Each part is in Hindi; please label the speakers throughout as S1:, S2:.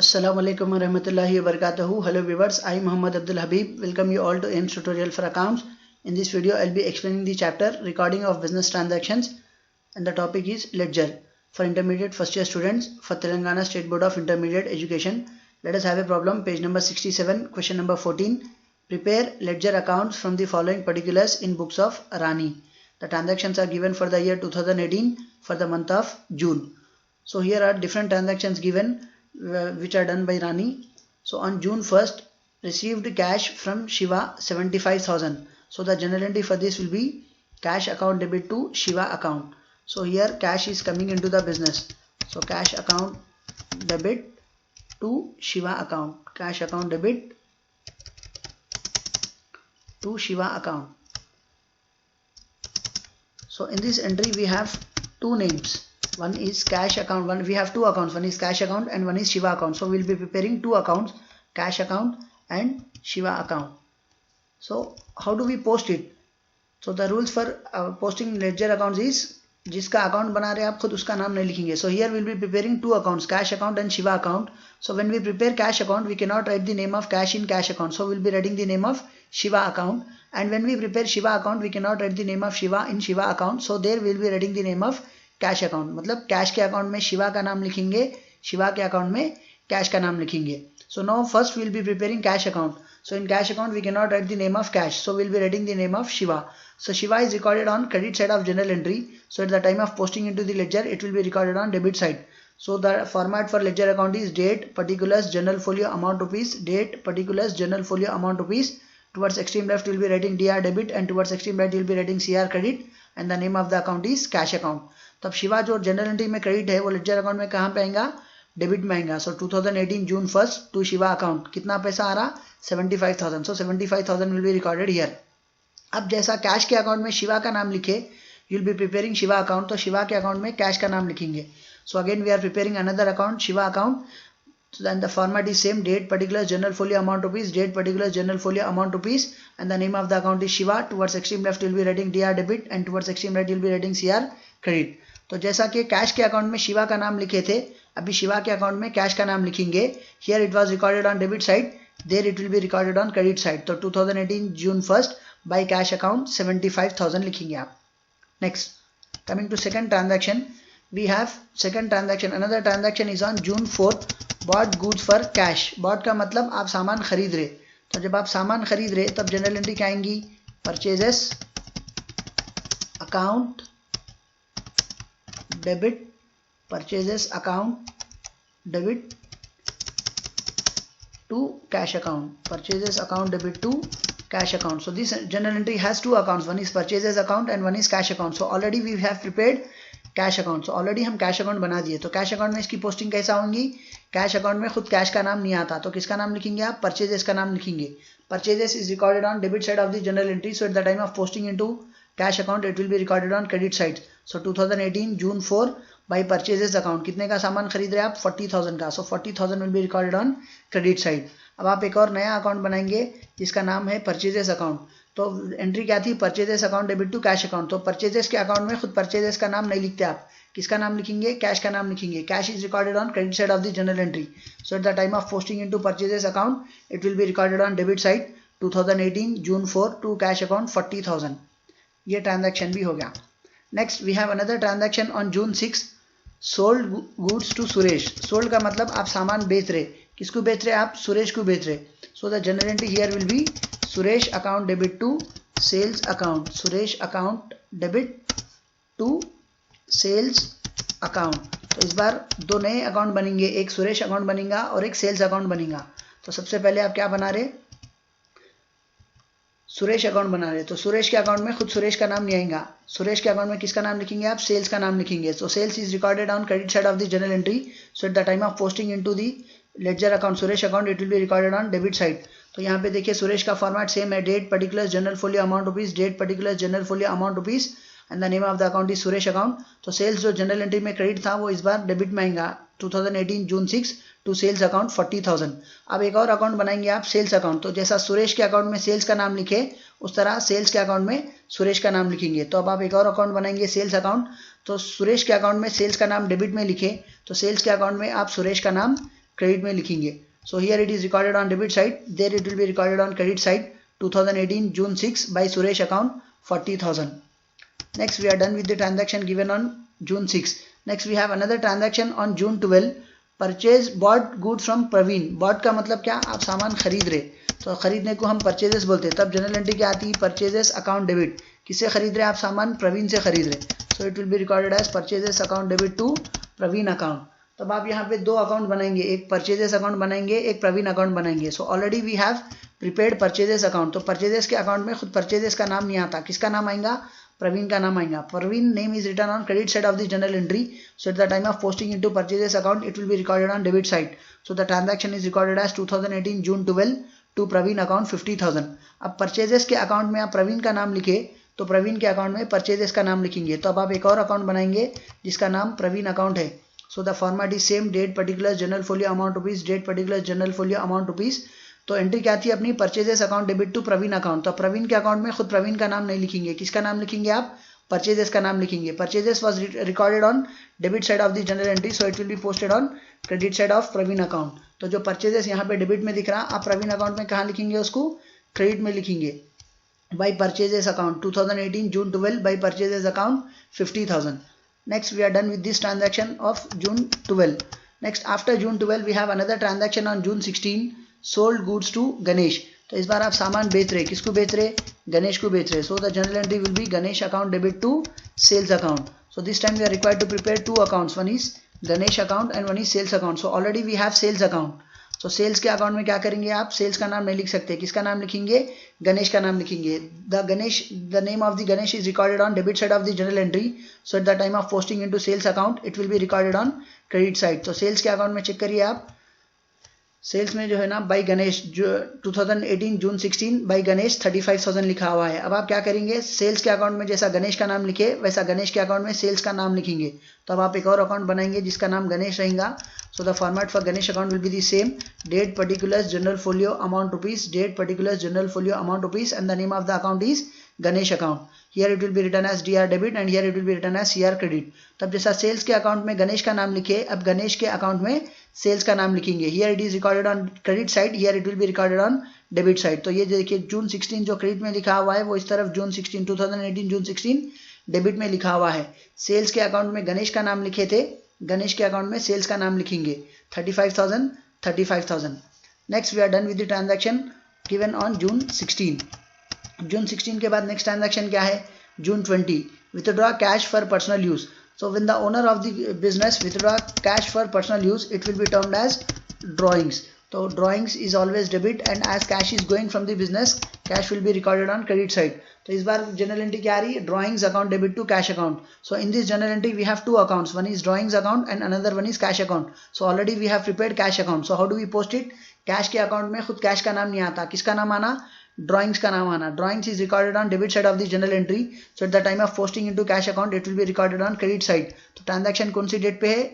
S1: Assalamu alaikum wa rahmatullahi wa barakatuhu. Hello viewers, I am Muhammad Abdul Habib. Welcome you all to AIMS tutorial for accounts. In this video, I'll be explaining the chapter recording of business transactions, and the topic is ledger for intermediate first year students for Telangana State Board of Intermediate Education. Let us have a problem. Page number 67, question number 14. Prepare ledger accounts from the following particulars in books of Rani. The transactions are given for the year 2018 for the month of June. So here are different transactions given which are done by Rani. So on June 1st, received cash from Shiva 75,000. So the general entry for this will be cash account debit to Shiva account. So here cash is coming into the business. So cash account debit to Shiva account. Cash account debit to Shiva account. So in this entry we have two names. One is cash account, we have two accounts, one is cash account and one is Shiva account. So we will be preparing two accounts, cash account and Shiva account. So how do we post it? So the rules for posting ledger accounts is, जिसका अकाउंट बना रहे हैं आप खुद उसका नाम नहीं लिखेंगे. So here we will be preparing two accounts, cash account and Shiva account. So when we prepare cash account, we cannot write the name of cash in cash account. So we will be writing the name of Shiva account. And when we prepare Shiva account, we cannot write the name of Shiva in Shiva account. So there we will be writing the name of cash account. मतलब कैश के अकाउंट में शिवा का नाम लिखेंगे, शिवा के अकाउंट में कैश का नाम लिखेंगे. So now first we will be preparing cash account. So in cash account we can not write the name of cash, so we will be writing the name of Shiva. So Shiva is recorded on credit side of journal entry. So at the time of posting into the ledger, it will be recorded on debit side. So the format for ledger account is date, particulars, journal folio, amount rupees, date, particulars, journal folio, amount rupees. Towards extreme left, you will be writing DR debit and towards extreme right, you will be writing CR credit and the name of the account is cash account. तब शिवा जो जनरल एंट्री में क्रेडिट है वो लेजर अकाउंट में कहाँ पे आएगा? डेबिट में आएगा. सो 2018 जून 1st टू शिवा अकाउंट कितना पैसा आ रहा? 75,000. सो 75,000 विल बी रिकॉर्डेड हियर. अब जैसा कैश के अकाउंट में शिवा का नाम लिखे, you will be preparing Shiva account, तो शिवा के अकाउंट में कैश का नाम लिखेंगे. So again we are preparing another account, Shiva account. So then the format is same, date, particulars, general folio, amount rupees, date, particulars, general folio, amount rupees, and the name of the account is Shiva. Towards extreme left you will be writing DR debit and towards extreme right you will be writing CR credit. तो जैसा कि कैश के अकाउंट में शिवा का नाम लिखे थे, अभी शिवा के अकाउंट में कैश का नाम लिखेंगे. Here it was recorded on debit side, there it will be recorded on credit side. तो 2018 June 1st by cash account 75,000 लिखेंगे आप. Next, coming to second transaction, we have second transaction. Another transaction is on June 4th. Bought goods for cash. Bought का मतलब आप सामान खरीद रहे. तो जब आप सामान खरीद रहे तब जनरल एंट्री क्या आएंगी? Purchases account debit, purchases account debit to cash account, purchases account debit to cash account. So this journal entry has two accounts, one is purchases account and one is cash account. So already we have prepared cash account. So already हम कैश अकाउंट बना दिए. तो कैश अकाउंट में इसकी पोस्टिंग कैसा होंगी? कैश अकाउंट में खुद कैश का नाम नहीं आता, तो किसका नाम लिखेंगे आप? परचेजेस का नाम लिखेंगे. Purchases is recorded on debit side of the general entry. So at the time of posting into cash account it will be recorded on credit side. So 2018 June 4 by purchases account कितने का सामान खरीद रहे हैं आप? 40,000 का. सो 40,000 will be recorded on credit side. अब आप एक और नया अकाउंट बनाएंगे जिसका नाम है परचेजेस अकाउंट. तो एंट्री क्या थी? Purchases account debit to cash account. तो परचेजेस के अकाउंट में खुद परचेजेस का नाम नहीं लिखते आप, किसका नाम लिखेंगे? कैश का नाम लिखेंगे. Cash is recorded on credit side of the general entry. So at the time of posting into purchases account it will be recorded on debit side 2018 June 4 to cash account 40,000. ये ट्रांजैक्शन भी हो गया. Next we have another transaction on June 6. Sold goods to Suresh. Sold का मतलब आप सामान बेच रहे. किसको बेच रहे आप? सुरेश को बेच रहे. So the general entry here will be Suresh account debit to sales account. Suresh account debit to sales account. तो इस बार दो नए अकाउंट बनेंगे, एक सुरेश अकाउंट बनेगा और एक सेल्स अकाउंट बनेगा. तो सबसे पहले आप क्या बना रहे? सुरेश अकाउंट बना रहे. तो सुरेश के अकाउंट में खुद सुरेश का नाम नहीं आएगा. सुरेश के अकाउंट में किसका नाम लिखेंगे आप? सेल्स का नाम लिखेंगे. तो sales is recorded on credit side of the general entry. So at the time of posting into the ledger account Suresh account it will be recorded on debit side. तो यहाँ पे देखिए सुरेश का फॉर्मेट सेम है, date, particulars, general folio, amount rupees, date, particulars, general folio, amount rupees and the name of the account is Suresh account. तो सेल्स जो जनरल एंट्री में क्रेडिट था वो इस बार डेबिट में आएगा 2018 जून 6 टू सेल्स अकाउंट 40,000. अब एक और अकाउंट बनाएंगे आप, सेल्स अकाउंट. तो जैसा सुरेश के अकाउंट में सेल्स का नाम लिखे उस तरह सेल्स के अकाउंट में सुरेश का नाम लिखेंगे. तो अब आप एक और अकाउंट बनाएंगे सेल्स अकाउंट. तो सुरेश के अकाउंट में सेल्स का नाम डेबिट में लिखे, तो सेल्स के अकाउंट में आप सुरेश का नाम क्रेडिट में लिखेंगे. So here it is recorded on debit side, there it will be recorded on credit side. 2018 June 6 by Suresh account 40,000. Next we are done with the transaction given on June 6. Next we have another transaction on June 12. Purchase bought goods from Praveen. Bought का मतलब क्या, आप सामान खरीद रहे, तो खरीदने को हम परचेजेस बोलते हैं. तब जनरल एंट्री क्या आती है, परचेजेस अकाउंट डेबिट. किससे खरीद रहे, आप सामान प्रवीण से खरीद रहे. So it will be recorded as purchases account debit to Praveen account. तब आप यहाँ पे दो अकाउंट बनाएंगे, एक परचेजेस अकाउंट बनाएंगे, एक प्रवीण अकाउंट बनाएंगे. So already we have prepaid purchases account. तो परचेजेस के अकाउंट में खुद परचेजेस का नाम नहीं आता, किसका नाम आएगा, प्रवीण का नाम आएगा. Praveen name is written on credit side of the general entry. So at the time of posting into purchases account it will be recorded on debit side. So the transaction is recorded as 2018 June 12 to Praveen account 50,000. अब परचेजेस के अकाउंट में आप प्रवीण का नाम लिखे तो प्रवीण के अकाउंट में परचेजेस का नाम लिखेंगे. तो अब आप एक और अकाउंट बनाएंगे जिसका नाम प्रवीण अकाउंट है. So the format is same, date particular general folio amount rupees, date particular general folio amount rupees. तो एंट्री क्या थी अपनी, purchases account debit to Praveen account. तो प्रवीण के अकाउंट में खुद प्रवीण का नाम नहीं लिखेंगे, किसका नाम लिखेंगे आप, परचेजेस का नाम लिखेंगे. Purchases was recorded on debit side of the general entry, so it will be posted on credit side of Praveen account. तो जो परचेजेस यहाँ पे डेबिट में दिख रहा, आप प्रवीण अकाउंट में कहाँ लिखेंगे, उसको क्रेडिट में लिखेंगे. by purchases account 2018 June 12 by purchases account 50,000. Next we are done with this transaction of June 12. Next after June 12 we have another transaction on June 16, sold goods to Ganesh. तो इस बार आप सामान बेच रहे, किसको बेच रहे, गणेश को बेच रहे. So the general entry will be Ganesh account debit to sales account. So this time we are required to prepare two accounts, one is Ganesh account and one is sales account. So already we have sales account. तो सेल्स के अकाउंट में क्या करेंगे आप, सेल्स का नाम नहीं लिख सकते, किसका नाम लिखेंगे, गणेश का नाम लिखेंगे. The name of the Ganesh is recorded on debit side of the general entry. So at the time of posting into sales account it will be recorded on credit side. तो सेल्स के अकाउंट में चेक करिए आप, सेल्स में जो है ना बाई गणेश जो 2018 जून 16 बाई गणेश 35,000 लिखा हुआ है. अब आप क्या करेंगे, सेल्स के अकाउंट में जैसा गणेश का नाम लिखे वैसा गणेश के अकाउंट में सेल्स का नाम लिखेंगे. तो अब आप एक और अकाउंट बनाएंगे जिसका नाम गणेश रहेगा. So the format for Ganesh account will be the same, date particulars general folio amount rupees, date particulars general folio amount rupees and the name of the account is Ganesh account. Here it will be written as DR debit and here it will be written as CR credit. तब जैसा सेल्स के अकाउंट में गणेश का नाम लिखे, अब गणेश के अकाउंट में सेल्स का नाम लिखेंगे. Here it is recorded on credit side, here it will be recorded on debit side. तो ये देखिए जून 16 जो क्रेडिट में लिखा हुआ है वो इस तरफ जून 16 2018 जून 16 डेबिट में लिखा हुआ है. सेल्स के अकाउंट में गणेश का नाम लिखे थे, गणेश के अकाउंट में सेल्स का नाम लिखेंगे. 35,000. Next we are done with the transaction given on June 16. June 16 के बाद नेक्स्ट ट्रांजैक्शन क्या है, June 20, withdraw cash for personal use. So when the owner of the business withdraw cash for personal use, it will be termed as drawings. So drawings is always debit and as cash is going from the business, cash will be recorded on credit side. तो इस बार journal entry क्या आ रही है, drawings account debit to cash account. So in this journal entry we have two accounts, one is drawings account and another one is cash account. So already we have prepared cash account. So how do we post it? Cash के account में खुद cash का नाम नहीं आता, किसका नाम आना, ड्राइंग्स का नाम आना. Drawings is recorded on debit side of the general entry. So at the time of posting into cash account it will be recorded on credit side. तो ट्रांजैक्शन कौन सी डेट पे है,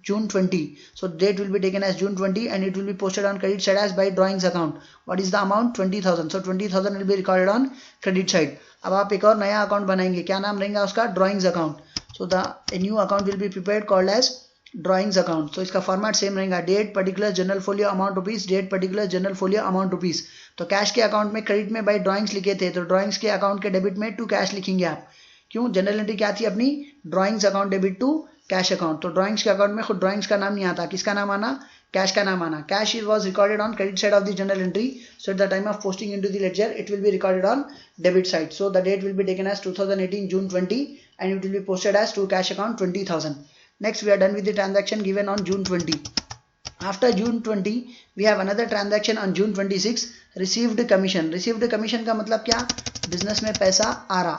S1: June 20. So date will be taken as June 20 and it will be posted on credit side as by drawings account. What is the amount, 20,000. So 20,000 will be recorded on credit side. अब आप एक और नया अकाउंट बनाएंगे, क्या नाम रहेगा उसका, drawings account. So the new account will be prepared called as drawings account. तो इसका फॉर्मेट सेम रहेगा, date particular general folio amount rupees, date particular general folio amount rupees. तो कैश के अकाउंट में क्रेडिट में बाई ड्राइंग्स लिखे थे, तो ड्राइंग्स के अकाउंट के डेबिट में टू कैश लिखेंगे आप. क्यों, जनरल एंट्री क्या थी अपनी, drawings account debit to cash account. तो ड्राइंग्स के अकाउंट में खुद ड्राइंग्स का नाम नहीं आता, किसका नाम आना, कैश का नाम आना. Cash was recorded on credit side of the general entry. So at the time of posting into the ledger it will be recorded on debit side. So the date will be taken as 2018 June 20 and it will be posted as to cash account 20,000. Next we are done with the transaction given on June 20. After June 20 we have another transaction on June 26, received commission. Received commission का मतलब क्या, बिजनेस में पैसा आ रहा,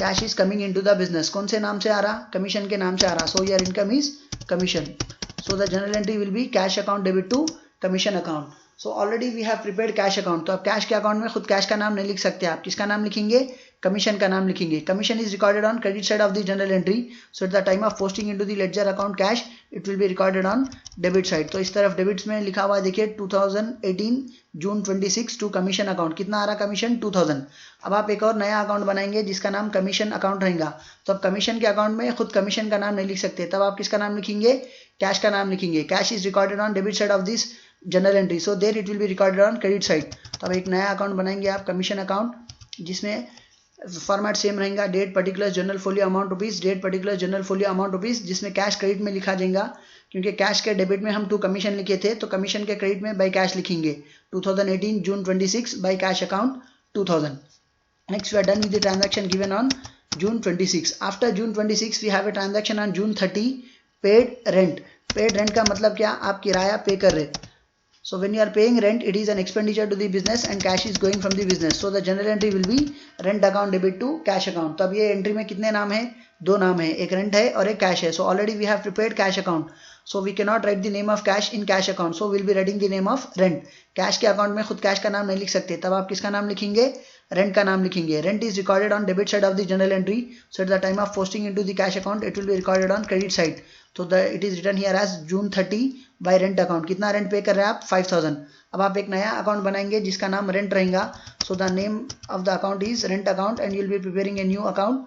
S1: cash is coming into the business. कौन से नाम से आ रहा, कमीशन के नाम से आ रहा. So your income is commission. So the general entry will be cash account debit to commission account. So already we have prepared cash account. तो आप कैश के अकाउंट में खुद कैश का नाम नहीं लिख सकते, आप किसका नाम लिखेंगे, कमीशन का नाम लिखेंगे. Commission is recorded on credit side of the general entry. So at the time of posting into the ledger account cash it will be recorded on debit side. तो इस तरफ डेबिट्स में लिखा हुआ है देखिए 2018 जून 26 टू कमीशन अकाउंट. कितना आ रहा कमीशन, 2000. अब आप एक और नया अकाउंट बनाएंगे जिसका नाम कमीशन अकाउंट रहेगा. तो अब कमीशन के अकाउंट में खुद कमीशन का नाम नहीं लिख सकते, तब आप किसका नाम लिखेंगे, कैश का नाम लिखेंगे. Cash is recorded on debit side of this general entry, so there it will be recorded on credit side. तो अब एक नया अकाउंट बनाएंगे आप, कमीशन अकाउंट, जिसमें फॉर्मेट सेम रहेगा, date particular general folio amount rupees, date particular general folio amount rupees, जिसमें कैश क्रेडिट में लिखा जाएगा, क्योंकि कैश के डेबिट में हम 2 कमीशन लिखे थे, तो कमीशन के क्रेडिट में बाय कैश लिखेंगे 2018 June 26 by cash account 2000. Next we are done with the transaction given on June 26. After June 26 we have a transaction on June 30, paid rent. Paid rent का मतलब क्या, आप किराया पे कर रहे. So when you are paying rent, it is an expenditure to the business and cash is going from the business. So the general entry will be rent account debit to cash account. तो अब ये एंट्री में कितने नाम है, 2 नाम है, एक रेंट है और एक कैश है. So already we have prepared cash account. So we cannot write the name of cash in cash account. So we'll be writing the name of rent. Cash के अकाउंट में खुद कैश का नाम नहीं लिख सकते, तब आप किसका नाम लिखेंगे, रेंट का नाम लिखेंगे. Rent is recorded on debit side of the general entry, so at the time of posting into the cash account it will be recorded on credit side. तो it is written here as June 30 by rent account. कितना रेंट पे कर रहे हैं आप, 5000. अब आप एक नया अकाउंट बनाएंगे जिसका नाम रेंट रहेगा. So the name of the account is rent account and you will be preparing a new account.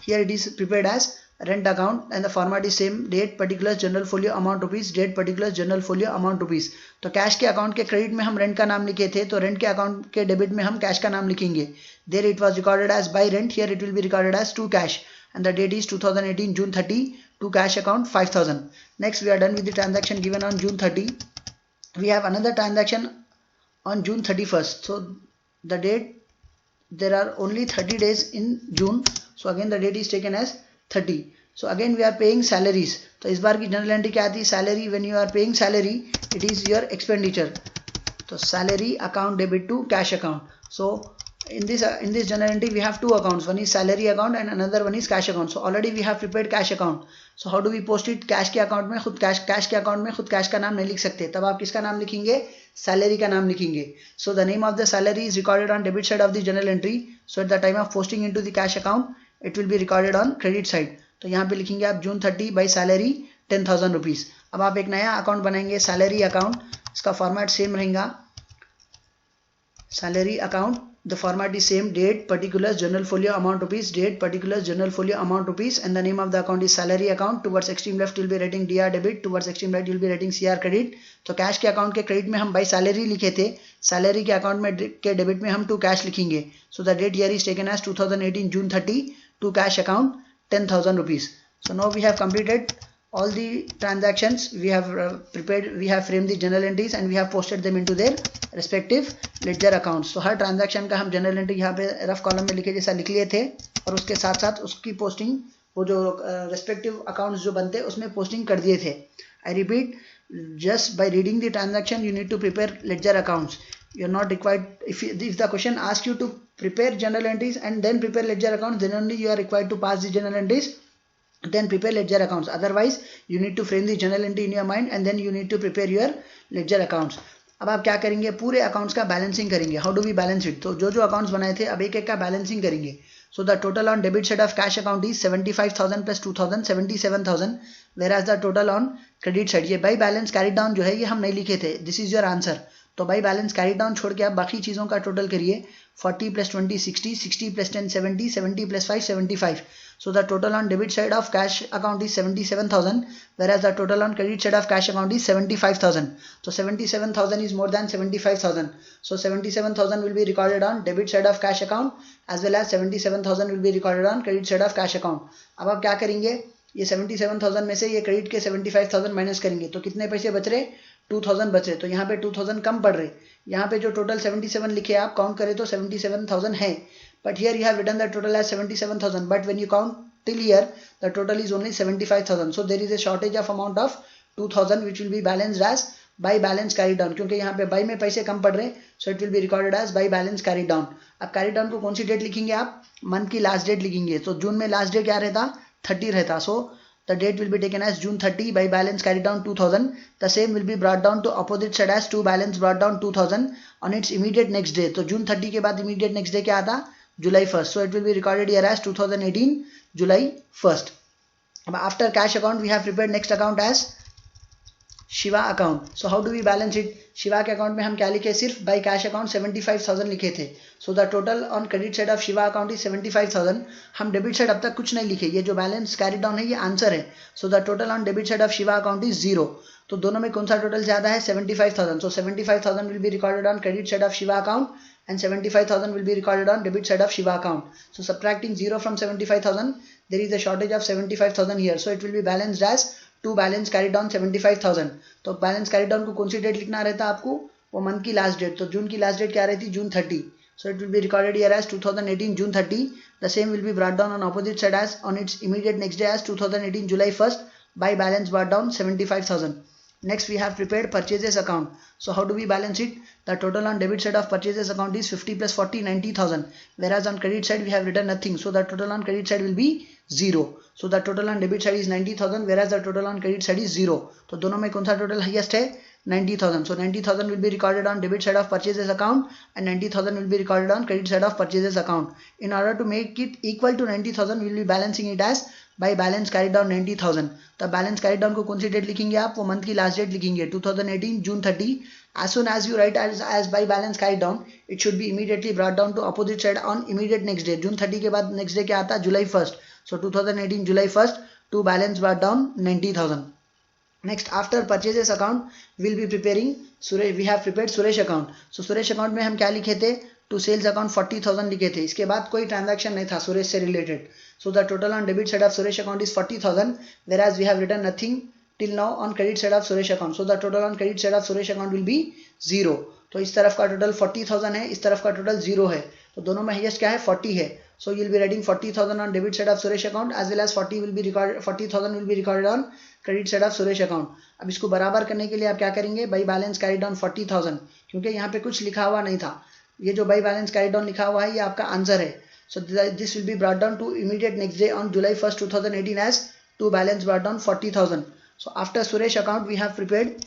S1: Here it is prepared as rent account and the format is same, date particulars general folio amount rupees, date particulars general folio amount rupees. तो कैश के अकाउंट के क्रेडिट में हम रेंट का नाम लिखे थे, तो रेंट के अकाउंट के डेबिट में हम कैश का नाम लिखेंगे. There it was recorded as by rent, here it will be recorded as to cash and the date is 2018 June 30, to cash account 5000. Next we are done with the transaction given on June 30. We have another transaction on June 31st. So the date, there are only 30 days in June, so again the date is taken as 30. So again we are paying salaries. तो इस बार की जनरल एंट्री क्या आती है, salary. When you are paying salary it is your expenditure. तो salary account debit to cash account. So in this general entry we have 2 accounts, one is salary account and another one is cash account. So already we have prepared cash account. So how do we post it, cash के अकाउंट में खुद कैश के अकाउंट में खुद कैश का नाम नहीं लिख सकते, तब आप किसका नाम लिखेंगे, सैलरी का नाम लिखेंगे. So the name of the salary is recorded on debit side of the general entry, so at the time of posting into the cash account it will be recorded on credit side. तो यहाँ पे लिखेंगे आप June 30 बाई सैलरी 10,000 रुपीज. अब आप एक नया अकाउंट बनाएंगे, सैलरी अकाउंट. इसका फॉर्मेट सेम रहेगा, salary account. The format is same, date particulars general folio amount rupees, date particulars general folio amount rupees, and the name of the account is salary account. Towards extreme left you will be writing DR debit, towards extreme right you will be writing CR credit. तो कैश के अकाउंट के क्रेडिट में हम बाई सैलरी लिखे थे, सैलरी के अकाउंट में के डेबिट में हम टू कैश लिखेंगे. So the date here is taken as 2018 June 30 to cash account 10,000 rupees. So now we have completed all the transactions. We have prepared, we have framed the journal entries and we have posted them into their respective ledger accounts. So her transaction का हम journal entry यहाँ पे रफ कॉलम में लिखे जैसा लिख लिए थे, और उसके साथ साथ उसकी पोस्टिंग, वो जो respective accounts जो बनते हैं उसमें पोस्टिंग कर दिए थे. I repeat, just by reading the transaction you need to prepare ledger accounts. You are not required, if the question asks you to prepare journal entries and then prepare ledger accounts, then only you are required to pass the journal entries, then prepare ledger accounts. Otherwise you need to frame the journal entry in your mind and then you need to prepare your ledger accounts. अब आप क्या करेंगे, पूरे अकाउंट्स का बैलेंसिंग करेंगे. How do we balance it, तो जो अकाउंट्स बनाए थे अब एक एक का बैलेंसिंग करेंगे. So the total on debit side of cash account is 75,000 plus 2,000 77,000, whereas the total on credit side, ये बाई बैलेंस कैरी डाउन जो है ये हम नहीं लिखे थे. This is your answer. तो बाई बैलेंस कैरी डाउन छोड़ के आप बाकी चीज़ों का टोटल करिए. 40 plus 20 60, 60 plus 10 70, 70 plus 5 75. So the total on debit side of cash account is 77,000, whereas the total on credit side of cash account is 75,000. So 77,000 is more than 75,000. So 77,000 will be recorded on debit side of cash account as well as 77,000 will be recorded on credit side of cash account. अब आप क्या करेंगे, ये 77,000 में से ये क्रेडिट के 75,000 माइनस करेंगे, तो कितने पैसे बच रहे, 2,000 बच रहे. तो यहाँ पे 2,000 कम पड़ रहे. यहाँ पे जो टोटल 77 लिखे आप काउंट करें तो 77,000 है, but here you have written the total as 77,000, but when you count till here the total is only 75,000. So there is a shortage of amount of 2,000 which will be balanced as by balance carry down, क्योंकि यहाँ पे बाई में पैसे कम पड़ रहे, so it will be recorded as by balance carry down. अब कैरी डाउन को कौन सी डेट लिखेंगे आप, मंथ की लास्ट डेट लिखेंगे. तो जून में लास्ट डेट क्या रहता, 30 रहता. सो the date will be taken as June 30 by balance carried down 2,000. The same will be brought down to opposite side as to balance brought down 2,000 on its immediate next day. तो June 30 के बाद immediate next day क्या आता, July 1st. So it will be recorded here as 2018 July 1st. After cash account we have prepared next account as Shiva account. So how do we balance it? Shiva के अकाउंट में हम क्या लिखे? सिर्फ बाई कैश अकाउंट 75,000 लिखे थे. सो the total on credit side of Shiva account is 75,000. हम डेबिट साइड अब तक कुछ नहीं लिखे. ये जो बैलेंस कैरी डाउन है ये आंसर है. So the total on debit side of Shiva account is 0. तो दोनों में कौन सा टोटल ज्यादा है? 75,000. सो 75,000 will be recorded on credit side of Shiva account and 75,000 will be recorded on debit side of Shiva account. So subtracting 0 from 75,000, there is a shortage of 75,000 here. So it will be balanced as to balance carried on 75,000. तो balance carried on को कौन सी डेट लिखना रहता है आपको? वो मंथ की लास्ट डेट. तो जून की लास्ट डेट क्या रहती? June 30. So it will be recorded here as 2018 June 30. The same will be brought down on opposite side as on its immediate next day as 2018 July 1st by balance brought down 75,000. Next we have prepared purchases account. So how do we balance it? The total on debit side of purchases account is 50 plus 40 90,000, whereas on credit side we have written nothing. So the total on credit side will be 0. So the total on debit side is 90,000, whereas the total on credit side is 0. तो दोनों में कौन सा टोटल हाईएस्ट है? 90,000. So 90,000 will be recorded on debit side of purchases account and 90,000 will be recorded on credit side of purchases account. In order to make it equal to 90,000, we will be balancing it as by balance carried down 90,000. तो balance carried down को कौन सी डेट लिखेंगे आप? वो मंथ की लास्ट डेट लिखेंगे 2018 June 30. As soon as you write as by balance carried down, it should be immediately brought down to opposite side on immediate next day. June 30 के बाद next day क्या आता है? July 1st. So 2018 July 1st to balance brought down 90,000. Next, after purchases account, we'll be preparing Suresh. We have prepared Suresh account. So Suresh account में हम क्या लिखे थे? To sales account 40,000 लिखे थे. इसके बाद कोई transaction नहीं था सुरेश से related. So the total on debit side of Suresh account is 40,000, whereas we have written nothing till now on credit side of Suresh account. So the total on credit side of Suresh account will be 0. तो इस तरफ का टोटल 40,000 है, इस तरफ का टोटल 0 है. तो दोनों में हाईएस्ट क्या है? 40 है. So you will be writing 40,000 on debit side of Suresh account as well as 40,000 will be recorded on credit side of Suresh account. अब इसको बराबर करने के लिए आप क्या करेंगे? बाई बैलेंस कैरी डाउन 40,000, क्योंकि यहाँ पे कुछ लिखा हुआ नहीं था. ये जो बाई बैलेंस कैरी डाउन लिखा हुआ है ये आपका आंसर है. So this will be brought down to immediate next day on July 1st 2018 as to balance brought down 40,000. So after Suresh account we have prepared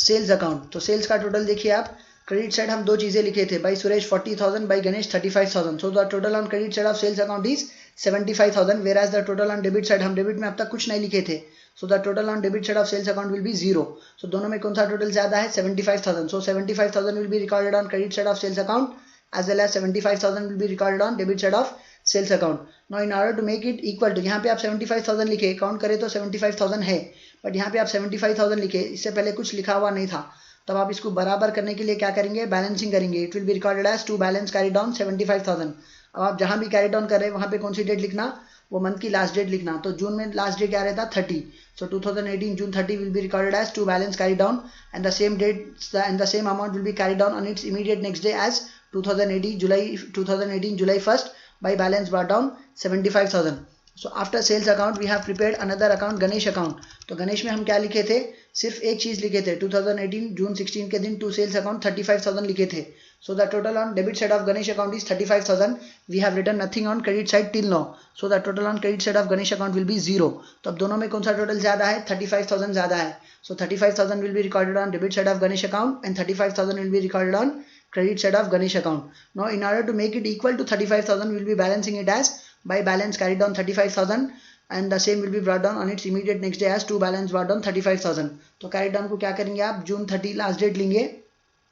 S1: sales account. तो सेल्स का टोटल देखिए आप. क्रेडिट साइड हम दो चीजें लिखे थे, by Suresh 40,000, by Ganesh 35,000. So the total on credit side of sales account is 75,000, whereas the total on debit side हम डेबिट में अब तक कुछ नहीं लिखे थे. So the total on debit side of sales account will be 0. So दोनों में कौन सा टोटल ज्यादा है? 75,000. So 75,000 will be recorded on credit side of sales account as well as 75,000 will be recorded on debit side of sales account. Now in order to make it equal to, यहाँ पे आप 75,000 लिखे, काउंट करें तो 75,000 है, बट यहाँ पे आप 75,000 लिखे, इससे पहले कुछ लिखा हुआ नहीं था. तब आप इसको बराबर करने के लिए क्या करेंगे? बैलेंसिंग करेंगे. It will be recorded as to balance carry down 75,000. अब आप जहां भी कैरी डाउन कर रहे हैं वहां पे कौन सी डेट लिखना? वो मंथ की लास्ट डेट लिखना. तो जून में लास्ट डेट क्या रहता? 30. So 2018 June 30 will be recorded as to balance carried down, and the same date and the same amount will be carried down on its immediate next day as 2018 July 1st by balance brought down 75,000. So after sales account we have prepared another account, Ganesh account. तो गणेश में हम क्या लिखे थे? सिर्फ एक चीज लिखे थे. 2018 June 16 के दिन to sales account 35,000 लिखे थे. So the total on debit side of Ganesh account is 35,000. We have written nothing on credit side till now. So the total on credit side of Ganesh account will be 0. तो अब दोनों में कौन सा टोटल ज्यादा है? 35,000 ज्यादा है. So 35,000 will be recorded on debit side of Ganesh account and 35,000 will be recorded on credit side of Ganesh account. Now in order to make it equal to 35,000, we will be balancing it as by balance carried down 35,000 and the same will be brought down on its immediate next day as to balance brought down 35,000. तो carried down को क्या करेंगे आप? June 30 लास्ट डेट लेंगे.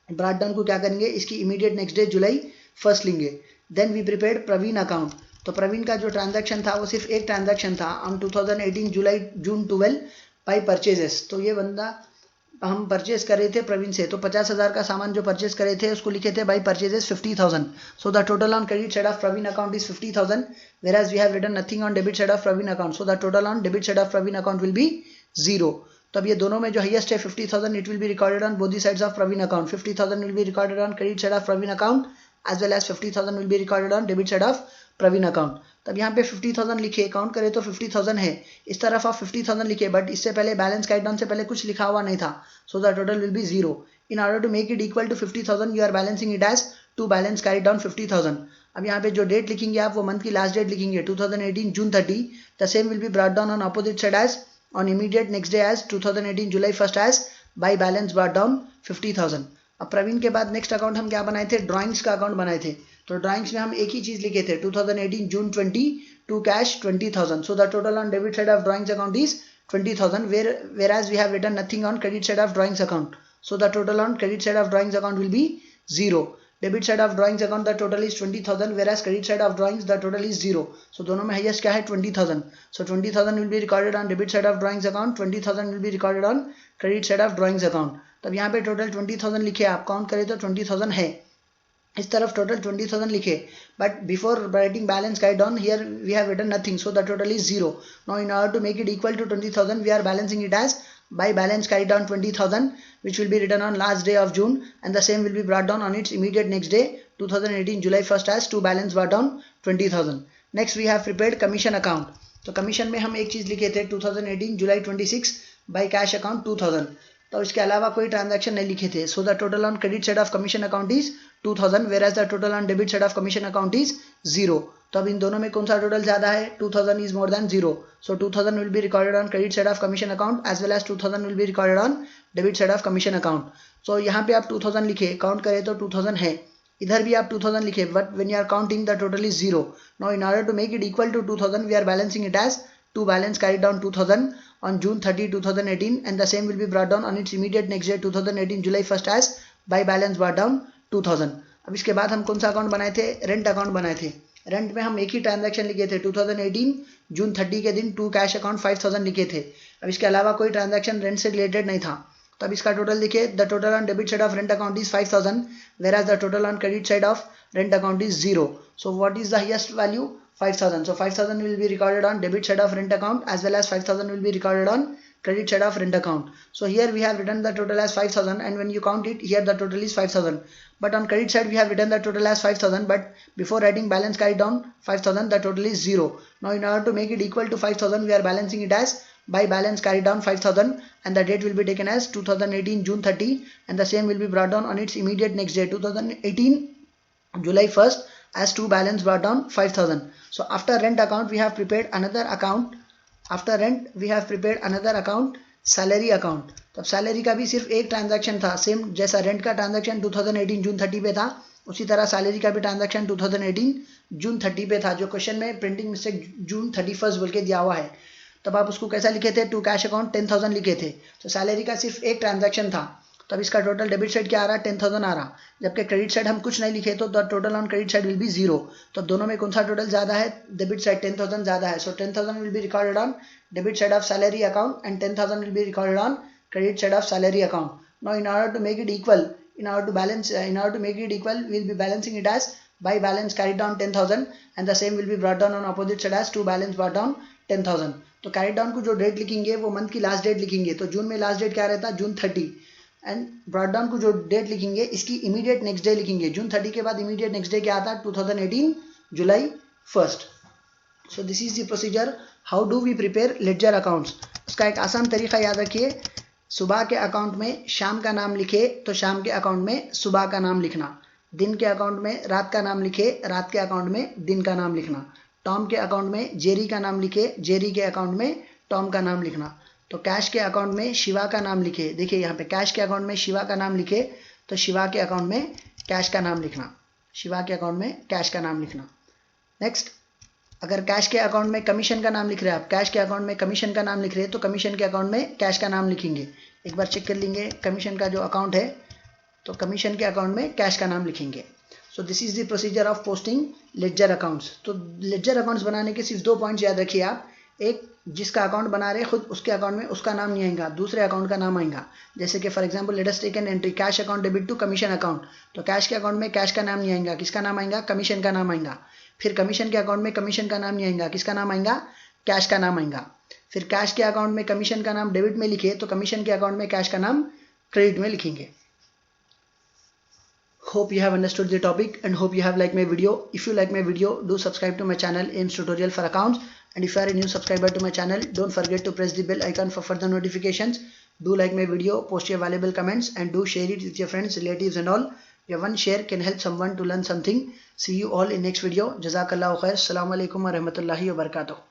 S1: ब्रॉट डाउन को क्या करेंगे? इसकी इमीडिएट नेक्स्ट डे जुलाई 1st लेंगे. Then we prepared Praveen account. तो प्रवीण का जो ट्रांजैक्शन था वो सिर्फ एक ट्रांजैक्शन था ऑन 2018 June 12 बाई परचेजेस. तो ये बंदा हम परचेज कर रहे थे प्रवीण से, तो 50,000 का सामान जो परचेज करे थे उसको लिखे थे by purchases 50,000. So the total on credit side of Praveen account is 50,000, whereas we have written nothing on debit side of Praveen account. So the total on debit side of Praveen account will be 0. तो अब ये दोनों में जो हाईएस्ट है 50,000, it will be recorded on both the sides of Praveen account. 50,000 will be recorded on credit side of Praveen account as well as 50,000 will be recorded on debit side of Praveen account. तब यहाँ पे 50,000 लिखे, काउंट करें तो 50,000 है, इस तरफ आप 50,000 लिखे, बट इससे पहले बैलेंस कैरी डाउन से पहले कुछ लिखा हुआ नहीं था. So the total will be 0. In order to make it equal to 50,000 you are balancing it as to balance carry down 50,000. अब यहाँ पे जो डेट लिखेंगे आप वो मंथ की लास्ट डेट लिखेंगे 2018 June 30. The same will be brought down on opposite side as on immediate next day as 2018 July 1st as by balance brought down 50,000. अब प्रवीण के बाद नेक्स्ट अकाउंट हम क्या बनाए थे? ड्राइंग्स का अकाउंट बनाए थे. तो ड्राइंग्स में हम एक ही चीज लिखे थे 2018 June 20 to cash 20,000. So the total on debit side of drawings account is 20,000, whereas we have written nothing on credit side of drawings account. So the total on credit side of drawings account will be 0. Debit side of drawings account the total is 20,000, whereas credit side of drawings the total is 0. So दोनों में highest क्या है 20,000. So 20,000 will be recorded on debit side of drawings account, 20,000 will be recorded on credit side of drawings account. तब यहाँ पे टोटल 20,000 लिखे, आप काउंट करें तो 20,000 है. इस तरफ टोटल 20,000 लिखे, but before writing balance carried down here we have written nothing, so the total is 0. Now in order to make it equal to 20,000 we are balancing it as by balance carried down 20,000, which will be written on last day of June, and the same will be brought down on its immediate next day 2018 July 1st as to balance brought down 20,000. Next we have prepared commission account. तो कमीशन में हम एक चीज लिखे थे 2018 जुलाई 26 by cash account 2000. तो इसके अलावा कोई ट्रांजैक्शन नहीं लिखे थे. सो the total on credit side of commission account is 2000, whereas the total on debit side of commission account is 0. तो अब इन दोनों में कौन सा टोटल ज्यादा है? 2000 is more than 0. So 2000 will be recorded on credit side of commission account as well as 2000 will be recorded on debit side of commission account. So यहाँ पे आप 2000 लिखे, काउंट करें तो 2000 है, इधर भी आप 2000 लिखे, but when you are counting the total is 0. Now in order to make it equal to 2000 we are balancing it as to balance carried down 2000 on June 30, 2018, and the same will be brought down on its immediate next day 2018 July 1st as by balance brought down 2000. अब इसके बाद हम कौन सा अकाउंट बनाए थे? रेंट अकाउंट बनाए थे. रेंट में हम एक ही ट्रांजैक्शन लिखे थे 2018 जून 30 के दिन टू कैश अकाउंट 5000 लिखे थे. अब इसके अलावा कोई ट्रांजैक्शन रेंट से रिलेटेड नहीं था. तो अब इसका टोटल देखिए, the total on debit side of rent account is 5000, whereas the total on credit side of rent account is 0. So what is the highest value? 5000. So 5000 will be recorded on debit side of rent account as well as 5000 will be recorded on credit side of rent account. So here we have written the total as 5000, and when you count it here the total is 5000. But on credit side we have written the total as 5000, but before writing balance carried down 5000 the total is 0. Now in order to make it equal to 5000 we are balancing it as by balance carried down 5000, and the date will be taken as 2018 June 30, and the same will be brought down on its immediate next day 2018 July 1st as to balance brought down 5000. So after rent account we have prepared another account. After rent we have prepared another account, salary account. तब सैलरी का भी सिर्फ एक ट्रांजैक्शन था, सेम जैसा रेंट का ट्रांजैक्शन 2018 जून 30 पे था, उसी तरह सैलरी का भी ट्रांजैक्शन 2018 जून 30 पे था, जो क्वेश्चन में प्रिंटिंग मिस्टेक जून 31 बोल के दिया हुआ है. तब आप उसको कैसा लिखे थे? टू कैश अकाउंट 10,000 लिखे थे. तो सैलरी का सिर्फ एक ट्रांजैक्शन था, तब इसका टोटल डेबिट साइड क्या आ रहा है? 10,000 आ रहा. जबकि क्रेडिट साइड हम कुछ नहीं लिखे तो the total on credit side will be 0. तो दोनों में कौन सा टोटल ज्यादा है? डेबिट साइड 10,000 ज्यादा है. सो 10,000 will be recorded on debit side of salary account and 10,000 will be recorded on credit side of salary account. Now in order to make it equal, in order to make it equal, we will be balancing it as by balance carried down 10,000, and the same will be brought down on opposite side as to balance brought down 10,000. तो carried down को जो डेट लिखेंगे वो मंथ की लास्ट डेट लिखेंगे. तो जून में लास्ट डेट क्या रहता है? जून 30. एंड ब्रॉट डाउन को जो डेट लिखेंगे इसकी इमीडिएट नेक्स्ट डे लिखेंगे. जून 30 के बाद इमीडिएट नेक्स्ट डे क्या आता है? 2018 July 1st. So this is the procedure how do we prepare ledger accounts. उसका एक आसान तरीका याद रखिए, सुबह के अकाउंट में शाम का नाम लिखे तो शाम के अकाउंट में सुबह का नाम लिखना. दिन के अकाउंट में रात का नाम लिखे, रात के अकाउंट में दिन का नाम लिखना. टॉम के अकाउंट में जेरी का नाम लिखे, जेरी के अकाउंट में टॉम का नाम लिखना. तो कैश के अकाउंट में शिवा का नाम लिखे, देखिए यहाँ पे कैश के अकाउंट में शिवा का नाम लिखे तो शिवा के अकाउंट में कैश का नाम लिखना, शिवा के अकाउंट में कैश का नाम लिखना. नेक्स्ट, अगर कैश के अकाउंट में कमीशन का नाम लिख रहे हैं आप, कैश के अकाउंट में कमीशन का नाम लिख रहे हैं तो कमीशन के अकाउंट में कैश का नाम लिखेंगे. एक बार चेक कर लेंगे कमीशन का जो अकाउंट है तो कमीशन के अकाउंट में कैश का नाम लिखेंगे. So this is the procedure of posting ledger accounts. तो लेडजर अकाउंट्स बनाने के सिर्फ 2 पॉइंट्स याद रखिए आप. एक, जिसका अकाउंट बना रहे खुद उसके अकाउंट में उसका नाम नहीं आएगा, दूसरे अकाउंट का नाम आएगा. जैसे कि for example let us take an entry cash account debit to commission account. तो कैश के अकाउंट में कैश का नाम नहीं आएगा, किसका नाम आएगा? कमीशन का नाम आएगा. फिर कमीशन के अकाउंट में कमीशन का नाम नहीं आएगा, किसका नाम आएगा? कैश का नाम आएगा. फिर कैश के अकाउंट में कमीशन का नाम डेबिट में लिखे तो कमीशन के अकाउंट में कैश का नाम क्रेडिट में लिखेंगे. Hope you have understood the topic and hope you have liked my video. If you like my video, do subscribe to my channel AIMS Tutorial for Accounts. And if you are a new subscriber to my channel, don't forget to press the bell icon for further notifications. Do like my video, post your valuable comments, and do share it with your friends, relatives and all. Your one share can help someone to learn something. See you all in next video. Jazakallahu khair. Assalamu alaikum wa rahmatullahi wa barakatuh.